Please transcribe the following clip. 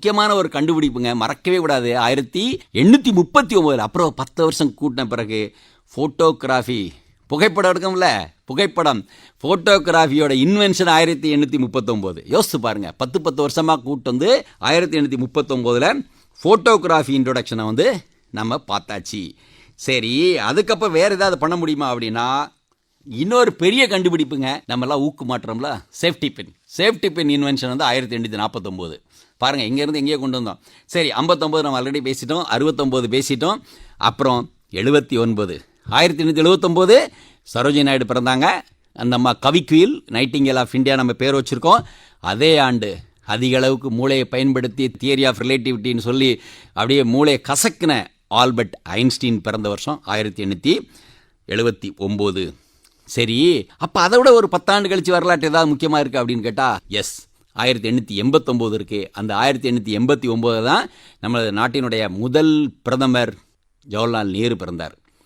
முக்கியமான ஒரு கண்டுபிடிப்புங்க, மறக்கவே கூடாது. 1839 அப்புறம் 10 வருஷம் கூட்டின பிறகு ஃபோட்டோகிராஃபி, புகைப்படம் எடுக்கும்ல, புகைப்படம், ஃபோட்டோகிராஃபியோட இன்வென்ஷன் 1839. யோசிச்சு பாருங்க, 10 வருஷமாக கூட்டு வந்து 1839 ஃபோட்டோகிராஃபி இன்ட்ரொடக்ஷனை வந்து நம்ம பார்த்தாச்சு. சரி, அதுக்கப்புறம் வேறு ஏதாவது பண்ண முடியுமா அப்படின்னா, இன்னொரு பெரிய கண்டுபிடிப்புங்க, நம்மலாம் ஊக்கு மாற்றோம்ல, சேஃப்டி பின் இன்வென்ஷன் வந்து 1849. பாருங்கள், இங்கேருந்து எங்கேயோ கொண்டு வந்தோம். சரி, 59 நம்ம ஆல்ரெடி பேசிட்டோம், 69 பேசிட்டோம், அப்புறம் 79, 1879 சரோஜினி நாயுடு பிறந்தாங்க. நம்ம கவிக்குயில் நைட்டிங்கேல் ஆஃப் இந்தியா நம்ம பேர் வச்சுருக்கோம். அதே ஆண்டு அதிக அளவுக்கு மூளையை பயன்படுத்தி தியரி ஆஃப் ரிலேட்டிவிட்டின்னு சொல்லி அப்படியே மூளையை கசக்கின ஆல்பர்ட் ஐன்ஸ்டீன் பிறந்த வருஷம் 1879. சரி, அப்போ அதை விட ஒரு 10 ஆண்டு கழிச்சு வரலாற்று ஏதாவது முக்கியமாக இருக்குது அப்படின்னு கேட்டால், எஸ், 1889 இருக்குது. அந்த 1889 தான் நமது நாட்டினுடைய முதல் பிரதமர் ஜவஹர்லால் நேரு பிறந்தார்.